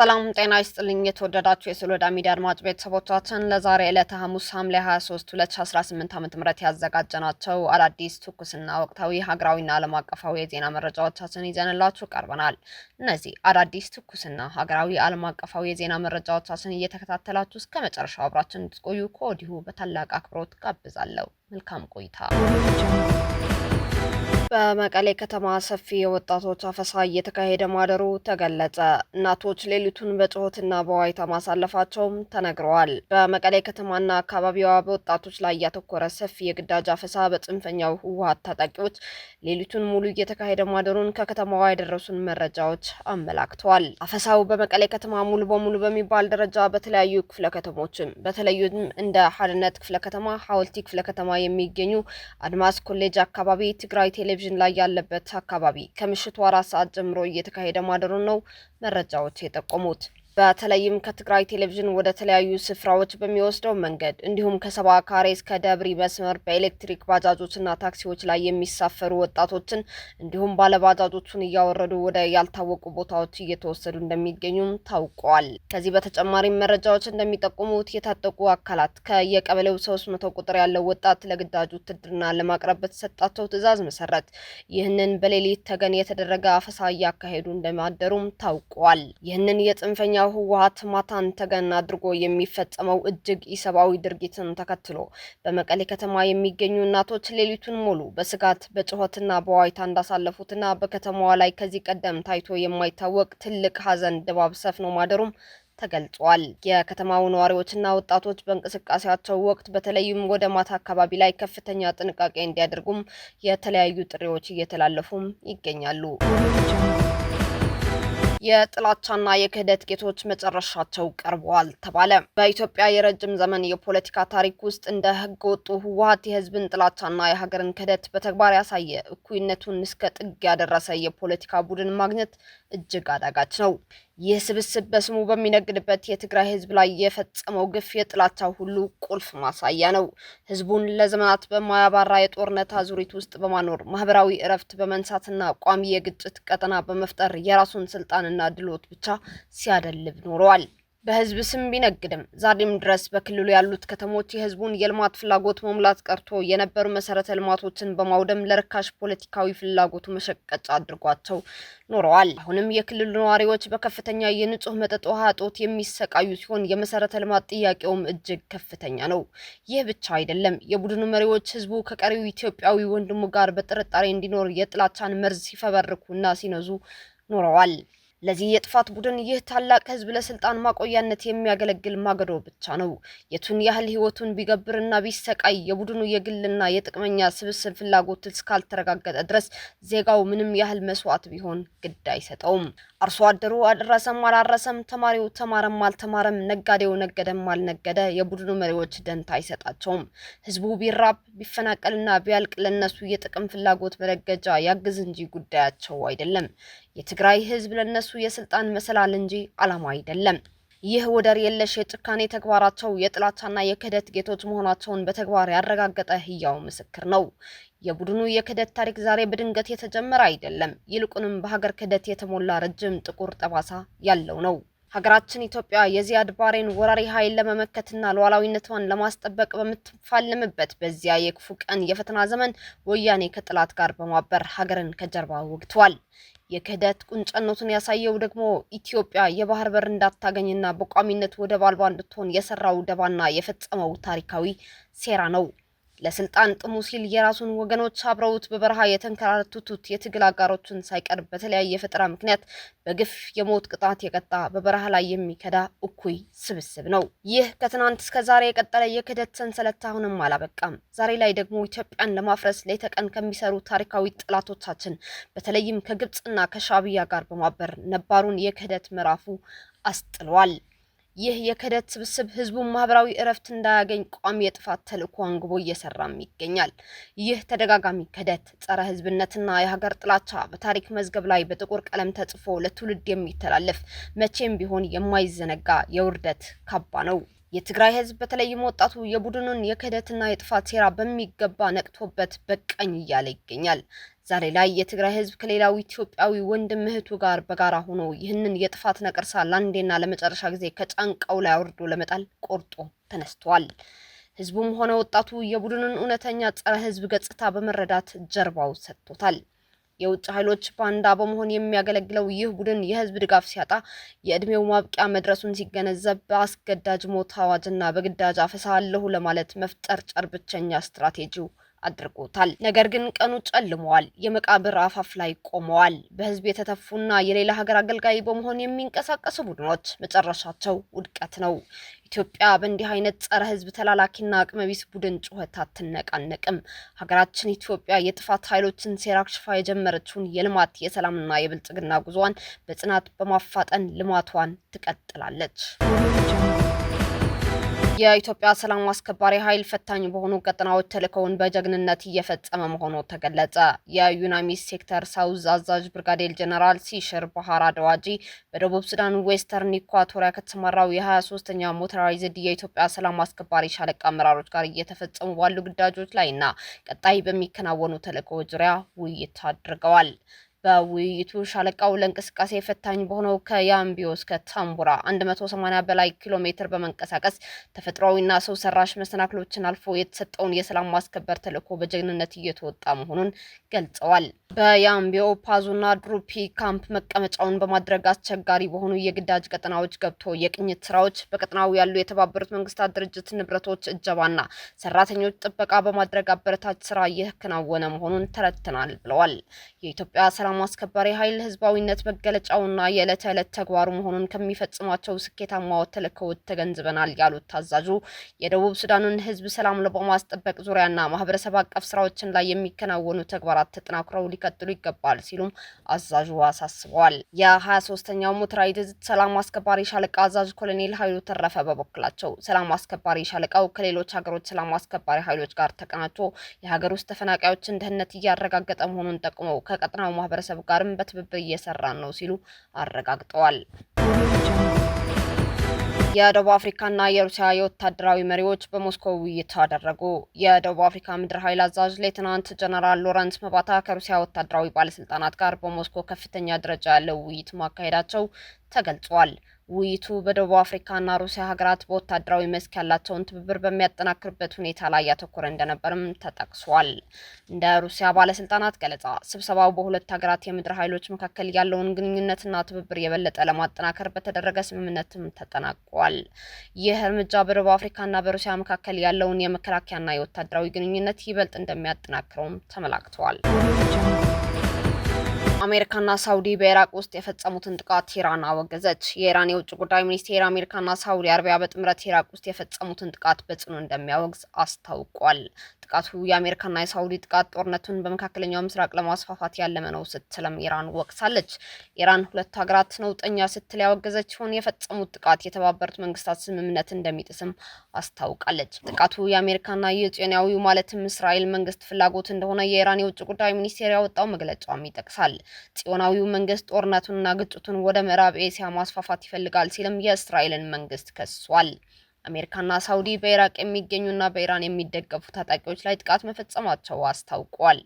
ሰላም ጤና ይስጥልኝ የተወደዳችሁ የሶሎዳ ሚዲያ አድማጭ ቤተሰቦቻችን ለዛሬ ዕለተ ሐሙስ ሐምሌ 23 2018 ዓ.ም ያዘጋጀናቸው አዳዲስ ትኩስና ወቅታዊ ሀገራዊና ዓለም አቀፋዊ የዜና መረጃዎቻችን ይዘንላችሁ ቀርበናል። እነዚህ አዳዲስ ትኩስና ሀገራዊ ዓለም አቀፋዊ የዜና መረጃዎቻችን እየተከታተላችሁ እስከ መጨረሻው አብራችን እንድትቆዩ ከወዲሁ በታላቅ አክብሮት ጋብዛለሁ። መልካም ቆይታ። በመቀሌ ከተማ ሰፊ የወጣቶች አፈሳ እየተካሄደ ማደሩ ተገለጸ። እናቶች ሌሊቱን በጩኸትና በዋይታ ማሳለፋቸውም ተነግረዋል። በመቀሌ ከተማና አካባቢዋ በወጣቶች ላይ ያተኮረ ሰፊ የግዳጅ አፈሳ በጽንፈኛው ህወሓት ታጣቂዎች ሌሊቱን ሙሉ እየተካሄደ ማደሩን ከከተማዋ የደረሱን መረጃዎች አመላክተዋል። አፈሳው በመቀሌ ከተማ ሙሉ በሙሉ በሚባል ደረጃ በተለያዩ ክፍለ ከተሞችም በተለይም እንደ ሀድነት ክፍለ ከተማ፣ ሐወልቲ ክፍለ ከተማ የሚገኙ አድማስ ኮሌጅ አካባቢ፣ ትግራይ ቴሌቪዥን ላይ ያለበት አካባቢ ከምሽቱ 4 ሰዓት ጀምሮ እየተካሄደ ማደሩን ነው መረጃዎች የጠቆሙት። በተለይም ከትግራይ ቴሌቪዥን ወደ ተለያዩ ስፍራዎች በሚወስደው መንገድ እንዲሁም ከሰባ ካሬ እስከ ደብሪ መስመር በኤሌክትሪክ ባጃጆችና ታክሲዎች ላይ የሚሳፈሩ ወጣቶችን እንዲሁም ባለባጃጆቹን እያወረዱ ወደ ያልታወቁ ቦታዎች እየተወሰዱ እንደሚገኙም ታውቋል። ከዚህ በተጨማሪም መረጃዎች እንደሚጠቁሙት የታጠቁ አካላት ከየቀበሌው 300 ቁጥር ያለው ወጣት ለግዳጅ ውትድርና ለማቅረብ በተሰጣቸው ትዕዛዝ መሰረት ይህንን በሌሊት ተገን የተደረገ አፈሳ እያካሄዱ እንደማደሩም ታውቋል። ይህንን የጽንፈኛ ህወሓት ማታን ተገን አድርጎ የሚፈጸመው እጅግ ኢሰብአዊ ድርጊትን ተከትሎ በመቀሌ ከተማ የሚገኙ እናቶች ሌሊቱን ሙሉ በስጋት በጩኸትና በዋይታ እንዳሳለፉትና በከተማዋ ላይ ከዚህ ቀደም ታይቶ የማይታወቅ ትልቅ ሀዘን ድባብ ሰፍኖ ማደሩም ተገልጿል። የከተማው ነዋሪዎችና ወጣቶች በእንቅስቃሴያቸው ወቅት በተለይም ወደ ማታ አካባቢ ላይ ከፍተኛ ጥንቃቄ እንዲያደርጉም የተለያዩ ጥሪዎች እየተላለፉም ይገኛሉ። የጥላቻና የክህደት ጌቶች መጨረሻቸው ቀርበዋል ተባለ። በኢትዮጵያ የረጅም ዘመን የፖለቲካ ታሪክ ውስጥ እንደ ህገ ወጡ ህወሓት የህዝብን ጥላቻና የሀገርን ክህደት በተግባር ያሳየ እኩይነቱን እስከ ጥግ ያደረሰ የፖለቲካ ቡድን ማግኘት እጅግ አዳጋች ነው። ይህ ስብስብ በስሙ በሚነግድበት የትግራይ ህዝብ ላይ የፈጸመው ግፍ የጥላቻው ሁሉ ቁልፍ ማሳያ ነው። ህዝቡን ለዘመናት በማያባራ የጦርነት አዙሪት ውስጥ በማኖር ማህበራዊ እረፍት በመንሳትና ቋሚ የግጭት ቀጠና በመፍጠር የራሱን ስልጣንና ድሎት ብቻ ሲያደልብ ኖረዋል። በህዝብ ስም ቢነግድም ዛሬም ድረስ በክልሉ ያሉት ከተሞች የህዝቡን የልማት ፍላጎት መሙላት ቀርቶ የነበሩ መሰረተ ልማቶችን በማውደም ለርካሽ ፖለቲካዊ ፍላጎቱ መሸቀጫ አድርጓቸው ኖረዋል። አሁንም የክልሉ ነዋሪዎች በከፍተኛ የንጹህ መጠጥ ውሃ እጦት የሚሰቃዩ ሲሆን የመሰረተ ልማት ጥያቄውም እጅግ ከፍተኛ ነው። ይህ ብቻ አይደለም። የቡድኑ መሪዎች ህዝቡ ከቀሪው ኢትዮጵያዊ ወንድሙ ጋር በጥርጣሬ እንዲኖር የጥላቻን መርዝ ሲፈበርኩና ሲነዙ ኖረዋል። ለዚህ የጥፋት ቡድን ይህ ታላቅ ህዝብ ለስልጣን ማቆያነት የሚያገለግል ማገዶ ብቻ ነው። የቱን ያህል ህይወቱን ቢገብርና ቢሰቃይ የቡድኑ የግልና የጥቅመኛ ስብስብ ፍላጎት እስካልተረጋገጠ ድረስ ዜጋው ምንም ያህል መስዋዕት ቢሆን ግድ አይሰጠውም። አርሶ አደሩ አደረሰም አላረሰም፣ ተማሪው ተማረም አልተማረም፣ ነጋዴው ነገደም አልነገደ የቡድኑ መሪዎች ደንታ አይሰጣቸውም። ህዝቡ ቢራብ ቢፈናቀልና ቢያልቅ ለነሱ የጥቅም ፍላጎት መረገጃ ያግዝ እንጂ ጉዳያቸው አይደለም። የትግራይ ህዝብ ለነሱ የስልጣን መሰላል እንጂ ዓላማ አይደለም። ይህ ወደር የለሽ የጭካኔ ተግባራቸው የጥላቻና የክህደት ጌቶች መሆናቸውን በተግባር ያረጋገጠ ህያው ምስክር ነው። የቡድኑ የክህደት ታሪክ ዛሬ በድንገት የተጀመረ አይደለም። ይልቁንም በሀገር ክህደት የተሞላ ረጅም ጥቁር ጠባሳ ያለው ነው። ሀገራችን ኢትዮጵያ የዚያድ ባሬን ወራሪ ኃይል ለመመከትና ሉዓላዊነቷን ለማስጠበቅ በምትፋለምበት በዚያ የክፉ ቀን የፈተና ዘመን ወያኔ ከጥላት ጋር በማበር ሀገርን ከጀርባ ወግቷል። የክህደት ቁንጨኖቱን ያሳየው ደግሞ ኢትዮጵያ የባህር በር እንዳታገኝና በቋሚነት ወደብ አልባ እንድትሆን የሰራው ደባና የፈጸመው ታሪካዊ ሴራ ነው። ለስልጣን ጥሙ ሲል የራሱን ወገኖች አብረውት በበረሃ የተንከራተቱት የትግል አጋሮችን ሳይቀር በተለያየ ፈጠራ ምክንያት በግፍ የሞት ቅጣት የቀጣ በበረሃ ላይ የሚከዳ እኩይ ስብስብ ነው። ይህ ከትናንት እስከ ዛሬ የቀጠለ የክህደት ሰንሰለት አሁንም አላበቃም። ዛሬ ላይ ደግሞ ኢትዮጵያን ለማፍረስ ሌት ተቀን ከሚሰሩ ታሪካዊ ጠላቶቻችን በተለይም ከግብጽና ከሻዕቢያ ጋር በማበር ነባሩን የክህደት ምዕራፉ አስጥሏል። ይህ የክህደት ስብስብ ህዝቡን ማህበራዊ እረፍት እንዳያገኝ ቋሚ የጥፋት ተልዕኮ አንግቦ እየሰራም ይገኛል። ይህ ተደጋጋሚ ክህደት ጸረ ህዝብነትና የሀገር ጥላቻ በታሪክ መዝገብ ላይ በጥቁር ቀለም ተጽፎ ለትውልድ የሚተላለፍ መቼም ቢሆን የማይዘነጋ የውርደት ካባ ነው። የትግራይ ህዝብ በተለይም ወጣቱ የቡድኑን የክህደትና የጥፋት ሴራ በሚገባ ነቅቶበት በቀኝ እያለ ይገኛል። ዛሬ ላይ የትግራይ ህዝብ ከሌላው ኢትዮጵያዊ ወንድም እህቱ ጋር በጋራ ሆኖ ይህንን የጥፋት ነቀርሳ ለአንዴና ለመጨረሻ ጊዜ ከጫንቃው ላይ አውርዶ ለመጣል ቆርጦ ተነስቷል። ህዝቡም ሆነ ወጣቱ የቡድኑን እውነተኛ ጸረ ህዝብ ገጽታ በመረዳት ጀርባው ሰጥቶታል። የውጭ ኃይሎች ባንዳ በመሆን የሚያገለግለው ይህ ቡድን የህዝብ ድጋፍ ሲያጣ የእድሜው ማብቂያ መድረሱን ሲገነዘብ በአስገዳጅ ሞት አዋጅና በግዳጅ አፈሳ አለሁ ለማለት መፍጨርጨር ብቸኛ ስትራቴጂው አድርጎታል። ነገር ግን ቀኑ ጨልሟል። የመቃብር አፋፍ ላይ ቆመዋል። በህዝብ የተተፉና የሌላ ሀገር አገልጋይ በመሆን የሚንቀሳቀሱ ቡድኖች መጨረሻቸው ውድቀት ነው። ኢትዮጵያ በእንዲህ አይነት ጸረ ህዝብ ተላላኪና አቅመቢስ ቡድን ጩኸት አትነቃነቅም። ሀገራችን ኢትዮጵያ የጥፋት ኃይሎችን ሴራ አክሽፋ የጀመረችውን የልማት የሰላምና የብልጽግና ጉዞዋን በጽናት በማፋጠን ልማቷን ትቀጥላለች። የኢትዮጵያ ሰላም አስከባሪ ኃይል ፈታኝ በሆኑ ቀጠናዎች ተልእኮውን በጀግንነት እየፈጸመ መሆኑ ተገለጸ። የዩናሚስ ሴክተር ሳውዝ አዛዥ ብርጋዴር ጀነራል ሲሽር ባህር አደዋጂ በደቡብ ሱዳን ዌስተርን ኢኳቶሪያ ከተሰማራው የ23ኛ ሞተራይዝድ የኢትዮጵያ ሰላም አስከባሪ ሻለቃ አመራሮች ጋር እየተፈጸሙ ባሉ ግዳጆች ላይና ቀጣይ በሚከናወኑ ተልእኮዎች ዙሪያ ውይይት አድርገዋል። በውይይቱ ሻለቃው ለእንቅስቃሴ ፈታኝ በሆነው ከያምቢዮ እስከ ታምቡራ 180 በላይ ኪሎ ሜትር በመንቀሳቀስ ተፈጥሯዊና ሰው ሰራሽ መሰናክሎችን አልፎ የተሰጠውን የሰላም ማስከበር ተልዕኮ በጀግንነት እየተወጣ መሆኑን ገልጸዋል። በያምቢዮ ፓዙና ድሩፒ ካምፕ መቀመጫውን በማድረግ አስቸጋሪ በሆኑ የግዳጅ ቀጠናዎች ገብቶ የቅኝት ስራዎች፣ በቀጠናው ያሉ የተባበሩት መንግስታት ድርጅት ንብረቶች እጀባና ሰራተኞች ጥበቃ በማድረግ አበረታች ስራ እየተከናወነ መሆኑን ተረድተናል ብለዋል። የኢትዮጵያ ሰላም አስከባሪ ኃይል ህዝባዊነት መገለጫውና የዕለት ተዕለት ተግባሩ መሆኑን ከሚፈጽሟቸው ስኬታማ ተልዕኮዎች ተገንዝበናል ያሉት ታዛዡ የደቡብ ሱዳንን ህዝብ ሰላም በማስጠበቅ ዙሪያና ማህበረሰብ አቀፍ ስራዎችን ላይ የሚከናወኑ ተግባራት ተጠናክረው ሊቀጥሉ ይገባል ሲሉም አዛዡ አሳስበዋል። የ23ኛው ሞተራይዝድ ሰላም አስከባሪ ሻለቃ አዛዥ ኮሎኔል ኃይሉ ተረፈ በበኩላቸው ሰላም አስከባሪ ሻለቃው ከሌሎች ሀገሮች ሰላም አስከባሪ ኃይሎች ጋር ተቀናጅቶ የሀገር ውስጥ ተፈናቃዮችን ደህንነት እያረጋገጠ መሆኑን ጠቁመው ከቀጠናው ማህበረሰብ ጋርም በትብብር እየሰራን ነው ሲሉ አረጋግጠዋል። የደቡብ አፍሪካና የሩሲያ የወታደራዊ መሪዎች በሞስኮ ውይይት አደረጉ። የደቡብ አፍሪካ ምድር ኃይል አዛዥ ሌተናንት ጀነራል ሎረንስ መባታ ከሩሲያ ወታደራዊ ባለስልጣናት ጋር በሞስኮ ከፍተኛ ደረጃ ያለው ውይይት ማካሄዳቸው ተገልጿል። ውይይቱ በደቡብ አፍሪካና ሩሲያ ሀገራት በወታደራዊ መስክ ያላቸውን ትብብር በሚያጠናክርበት ሁኔታ ላይ ያተኮረ እንደነበርም ተጠቅሷል። እንደ ሩሲያ ባለስልጣናት ገለጻ ስብሰባው በሁለት ሀገራት የምድር ኃይሎች መካከል ያለውን ግንኙነትና ትብብር የበለጠ ለማጠናከር በተደረገ ስምምነትም ተጠናቋል። ይህ እርምጃ በደቡብ አፍሪካና በሩሲያ መካከል ያለውን የመከላከያና የወታደራዊ ግንኙነት ይበልጥ እንደሚያጠናክረውም ተመላክተዋል። አሜሪካና ሳውዲ በኢራቅ ውስጥ የፈጸሙትን ጥቃት ኢራን አወገዘች። የኢራን የውጭ ጉዳይ ሚኒስቴር አሜሪካና ሳውዲ አረቢያ በጥምረት ኢራቅ ውስጥ የፈጸሙትን ጥቃት በጽኑ እንደሚያወግዝ አስታውቋል። ጥቃቱ የአሜሪካና የሳውዲ ጥቃት ጦርነቱን በመካከለኛው ምስራቅ ለማስፋፋት ያለመ ነው ስትልም ኢራን ወቅሳለች። ኢራን ሁለቱ ሀገራት ነውጠኛ ስትል ያወገዘች ሲሆን የፈጸሙት ጥቃት የተባበሩት መንግስታት ስምምነት እንደሚጥስም አስታውቃለች። ጥቃቱ የአሜሪካና የጽዮናዊው ማለትም እስራኤል መንግስት ፍላጎት እንደሆነ የኢራን የውጭ ጉዳይ ሚኒስቴር ያወጣው መግለጫም ይጠቅሳል። ጽዮናዊው መንግስት ጦርነቱንና ግጭቱን ወደ ምዕራብ ኤሲያ ማስፋፋት ይፈልጋል ሲልም የእስራኤልን መንግስት ከሷል። አሜሪካና ሳውዲ በኢራቅ የሚገኙና በኢራን የሚደገፉ ታጣቂዎች ላይ ጥቃት መፈጸማቸው አስታውቋል።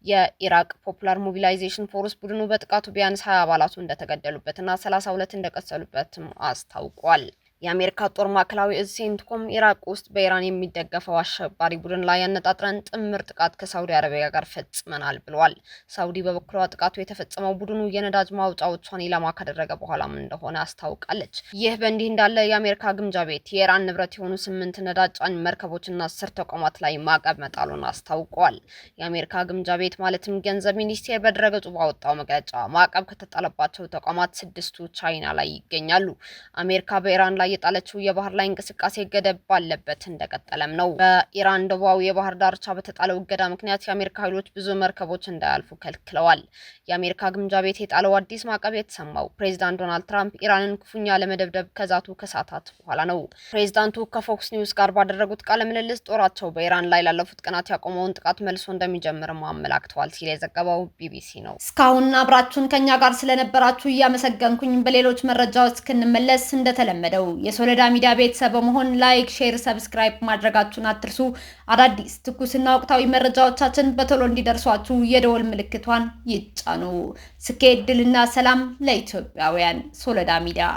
የኢራቅ ፖፑላር ሞቢላይዜሽን ፎርስ ቡድኑ በጥቃቱ ቢያንስ 20 አባላቱ እንደተገደሉበትና 32 እንደቆሰሉበትም አስታውቋል። የአሜሪካ ጦር ማዕከላዊ እዝ ሴንትኮም ኢራቅ ውስጥ በኢራን የሚደገፈው አሸባሪ ቡድን ላይ ያነጣጥረን ጥምር ጥቃት ከሳውዲ አረቢያ ጋር ፈጽመናል ብለዋል። ሳውዲ በበኩሏ ጥቃቱ የተፈጸመው ቡድኑ የነዳጅ ማውጫዎቿን ኢላማ ካደረገ በኋላም እንደሆነ አስታውቃለች። ይህ በእንዲህ እንዳለ የአሜሪካ ግምጃ ቤት የኢራን ንብረት የሆኑ 8 ነዳጅ ጫኝ መርከቦችና 10 ተቋማት ላይ ማዕቀብ መጣሉን አስታውቋል። የአሜሪካ ግምጃ ቤት ማለትም ገንዘብ ሚኒስቴር በድረገጹ ባወጣው መግለጫ ማዕቀብ ከተጣለባቸው ተቋማት 6ቱ ቻይና ላይ ይገኛሉ። አሜሪካ በኢራን ላይ የጣለችው የባህር ላይ እንቅስቃሴ ገደብ ባለበት እንደቀጠለም ነው። በኢራን ደቡባዊ የባህር ዳርቻ በተጣለው እገዳ ምክንያት የአሜሪካ ኃይሎች ብዙ መርከቦች እንዳያልፉ ከልክለዋል። የአሜሪካ ግምጃ ቤት የጣለው አዲስ ማዕቀብ የተሰማው ፕሬዚዳንት ዶናልድ ትራምፕ ኢራንን ክፉኛ ለመደብደብ ከዛቱ ከሰዓታት በኋላ ነው። ፕሬዚዳንቱ ከፎክስ ኒውስ ጋር ባደረጉት ቃለ ምልልስ ጦራቸው በኢራን ላይ ላለፉት ቀናት ያቆመውን ጥቃት መልሶ እንደሚጀምርም አመላክተዋል ሲል የዘገበው ቢቢሲ ነው። እስካሁን አብራችሁን ከኛ ጋር ስለነበራችሁ እያመሰገንኩኝ በሌሎች መረጃዎች እስክንመለስ እንደተለመደው የሶለዳ ሚዲያ ቤተሰብ በመሆን ላይክ፣ ሼር፣ ሰብስክራይብ ማድረጋችሁን አትርሱ። አዳዲስ ትኩስና ወቅታዊ መረጃዎቻችን በቶሎ እንዲደርሷችሁ የደወል ምልክቷን ይጫኑ። ስኬት፣ ድልና ሰላም ለኢትዮጵያውያን። ሶለዳ ሚዲያ